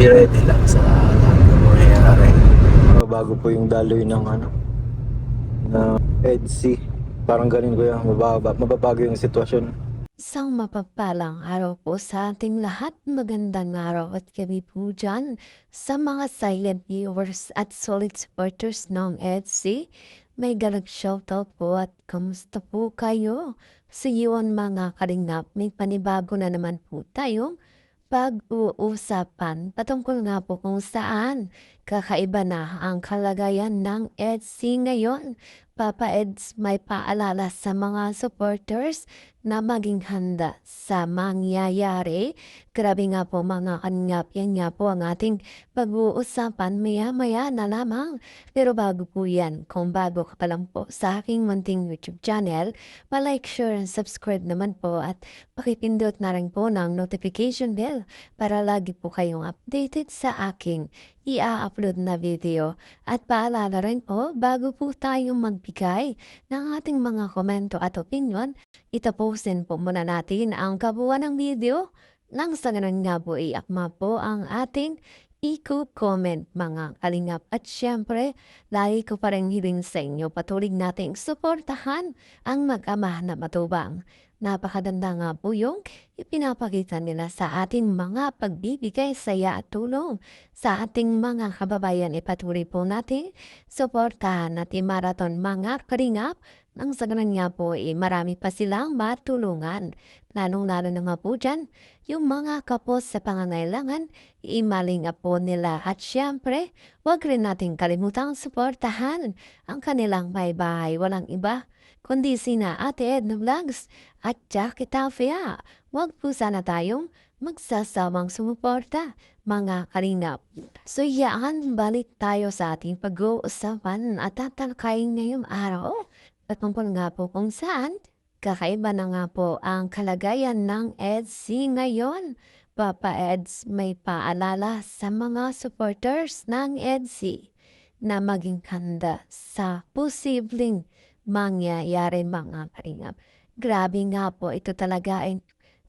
be ready lang sa lahat ng mangyayari. Bago po yung daloy ng na EDSI. Parang ganun ko yan, mababago yung sitwasyon. Isang mapapalang araw po sa ating lahat. Magandang araw at gabi po dyan sa mga silent viewers at solid supporters ng EDC. May galag shoutout po at kamusta po kayo? Sa iyon mga kalingap, may panibago na naman po tayong pag-uusapan patungkol nga po kung saan kakaiba na ang kalagayan ng EDC ngayon. Papa Eds may paalala sa mga supporters na maging handa sa mangyayari. Grabe nga po mga kaningap, yan nga po ang ating pag-uusapan maya-maya na lamang. Pero bago po yan, kung bago ka pa lang po sa aking munting YouTube channel, pa-like, share, and subscribe naman po at pakipindot na rin po ng notification bell para lagi po kayong updated sa aking i-upload na video. At paalala rin po, bago po tayong magbigay ng ating mga komento at opinion, itapusin po muna natin ang kabuuan ng video nang sa ganun nga po i-akma po ang ating i-comment mga kalingap. At syempre, lagi ko pa rin hiling sa inyo patuloy nating suportahan ang mag-ama na matubang. Napakaganda nga po yung ipinapakita nila sa ating mga pagbibigay saya at tulong sa ating mga kababayan. Ipatuloy po natin suportahan natin marathon mga kalingap nang sa ganun nga po marami pa silang matulungan. Lalong-lalo na nga po dyan, yung mga kapos sa pangangailangan, imaling po nila. At syempre, wag rin natin kalimutang suportahan ang kanilang may bahay. Walang iba kundi sina Ate Edna Vlogs at Jackie Tafia. Wag po sana tayong magsasawang sumuporta, mga kalingap. So yaan, balik tayo sa ating pag-uusapan at tatalakayin ngayong araw. Patungkol nga po kung saan, kakaiba na nga po ang kalagayan ng EDC ngayon. Papa Eds may paalala sa mga supporters ng EDC na maging handa sa posibleng mangyayari mga kalingap. Grabe nga po, ito talaga ay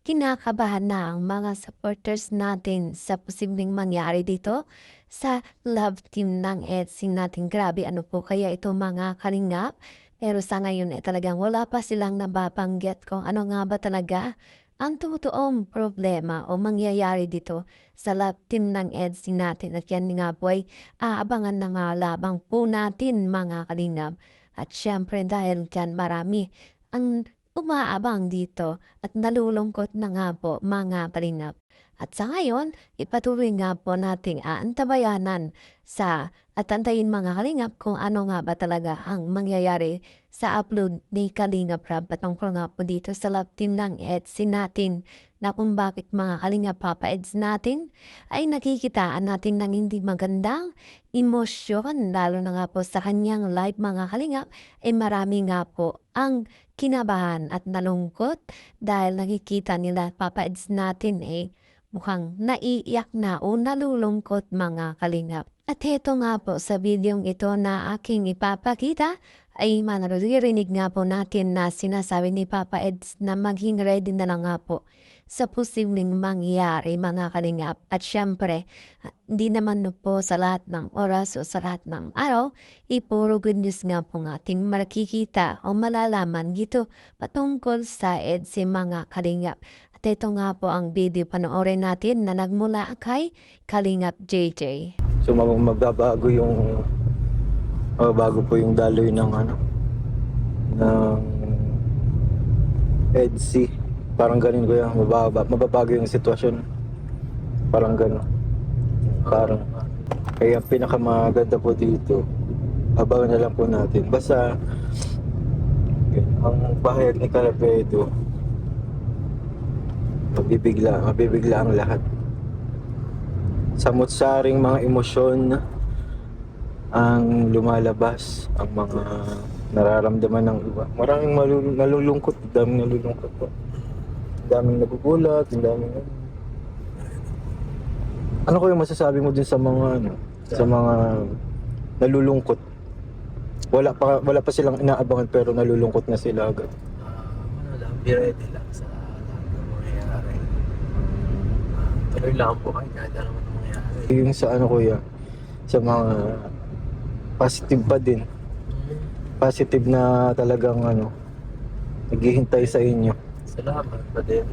kinakabahan na ang mga supporters natin sa posibleng mangyari dito sa love team ng EDC natin. Grabe, ano po kaya ito mga kalingap? Pero sa ngayon talagang wala pa silang nababanggit kung ano nga ba talaga ang totoong problema o mangyayari dito sa love team ng EDC natin. At yan nga po ay aabangan na nga labang po natin mga kalingap. At syempre dahil dyan marami ang umaabang dito at nalulungkot na nga po mga kalingap. At sa ngayon, ipatuloy nga po nating aantabayanan at antayin mga kalingap kung ano nga ba talaga ang mangyayari sa upload ni Kalingap Rab patungkol nga po dito sa love team ng EDC natin na kung bakit mga kalingap Papa Eds natin ay nakikitaan natin ng hindi magandang emosyon lalo na nga po sa kanyang live mga kalingap ay marami nga po ang kinabahan at nalungkot dahil nakikita nila Papa Eds natin mukhang naiiyak na o nalulungkot mga kalingap. At heto nga po sa videong ito na aking ipapakita ay maririnig nga po natin na sinasabi ni Papa Eds na maging ready na lang nga po sa posibleng mangyari mga kalingap. At syempre, hindi naman po sa lahat ng oras o sa lahat ng araw, puro good news nga po ng ating makikita o malalaman dito patungkol sa EDC mga kalingap. At ito nga po ang video panoorin natin na nagmula kay Kalingap JJ. So magbabago yung bago po yung daloy ng ng EDSI. Parang ganun ko yan, mababago yung sitwasyon. Parang ganun. Parang kaya ang pinakamaganda po dito, abangan na lang po natin. Basta ang pahayag ni Carapedo, mabibigla ang lahat. Samot-saring mga emosyon ang lumalabas, ang mga nararamdaman ng iba. Maraming nalulungkot, daming nalulungkot po. Daming nagugulat, daming ano ko yung masasabi mo dun sa mga sa mga nalulungkot? Wala pa silang inaabangan pero nalulungkot na sila agad. Ano lang, be ready lang sa lahat ng mangyayari. Tuloy lang po kahit kahit ano man mangyayari. Yung sa ano kuya, sa mga positive pa din. Positive na talagang ano, naghihintay sa inyo. Salamat pa din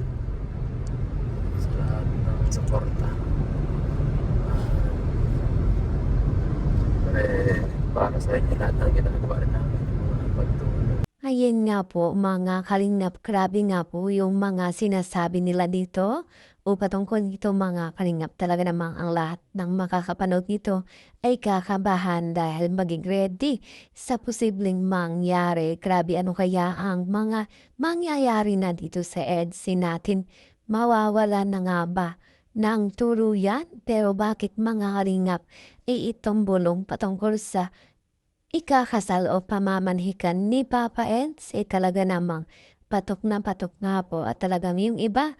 sa lahat ng suporta. Siyempre, para sa inyo lahat ng ginagawa rin namin, yung mga pagtulong. Ayan nga po mga kalingap, grabe nga po yung mga sinasabi nila dito o patungkol dito mga kalingap. Talaga namang ang lahat ng makakapanood nito ay kakabahan dahil maging ready sa posibleng mangyari. Grabe ano kaya ang mga mangyayari na dito sa EDSA natin? Mawawala na nga ba ng tuluyan? Pero bakit mga kalingap ay itong bulong patungkol sa ikakasal o pamamanhikan ni Papa Eds, talaga namang patok na patok nga po at talagang yung iba,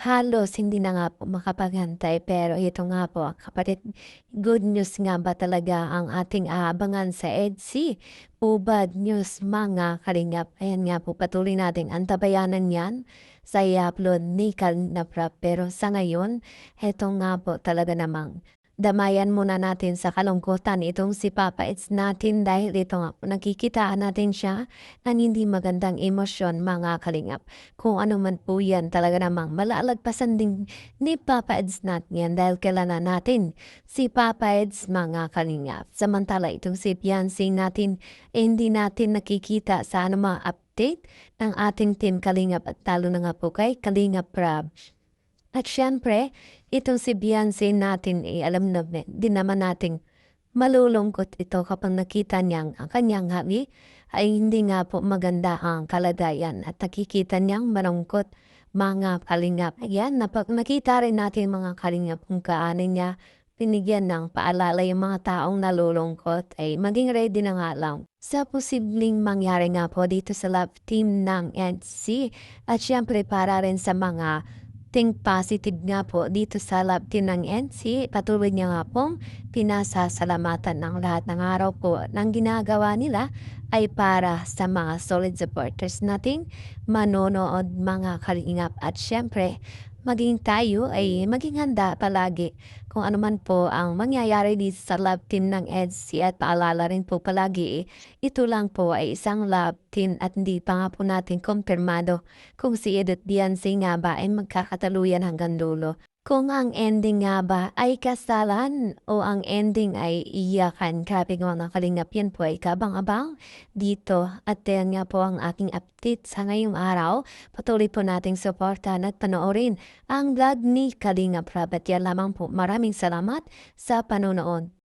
halos hindi na nga po makapaghantay. Pero ito nga po, kapatid, good news nga ba talaga ang ating aabangan sa EDC o bad news mga kalingap? Ayan nga po, patuloy nating antabayanan yan sa i-upload ni Kalingap Rap. Pero sa ngayon, eto nga po talaga namang damayan muna natin sa kalungkutan itong si Papa Eds natin dahil ito nga po nakikitaan natin siya ng hindi magandang emosyon mga kalingap. Kung ano man po yan talaga namang malalagpasan din ni Papa Eds natin yan dahil kilala natin si Papa Eds mga kalingap. Samantala itong si Fiancé natin hindi natin nakikita sa anumang update ng ating team Kalingap at talo na nga po kay Kalingap Rab. At syempre, itong si Beyonce natin alam na din naman nating malulungkot ito kapag nakita niyang ang kanyang hubby ay hindi nga po maganda ang kalagayan at nakikita niyang malungkot mga kalingap. Ayan, nakita rin natin mga kalingap kung kaano niya binigyan ng paalala yung mga taong nalulungkot ay maging ready na nga lang sa posibleng mangyari nga po dito sa love team ng NC at syempre para rin sa mga think positive nga po dito sa love team ng NC. Patuloy niya nga pong pinasasalamatan ng lahat ng araw po ng ginagawa nila ay para sa mga solid supporters nating manonood mga kalingap. At syempre, maging tayo ay maging handa palagi kung ano man po ang mangyayari dito sa love team ng EDC at paalala rin po palagi ito lang po ay isang love team at hindi pa nga po natin kumpirmado kung si Edith Beyonce nga ba ay magkakataluyan hanggang dulo. Kung ang ending nga ba ay kasalan o ang ending ay iyakan, grabe mga kalingap yan po ay kabang-abang dito. At yan nga po ang aking update sa ngayong araw. Patuloy po nating supportan at panoorin ang vlog ni Kalingap Rab. At yan lamang po, maraming salamat sa panonood.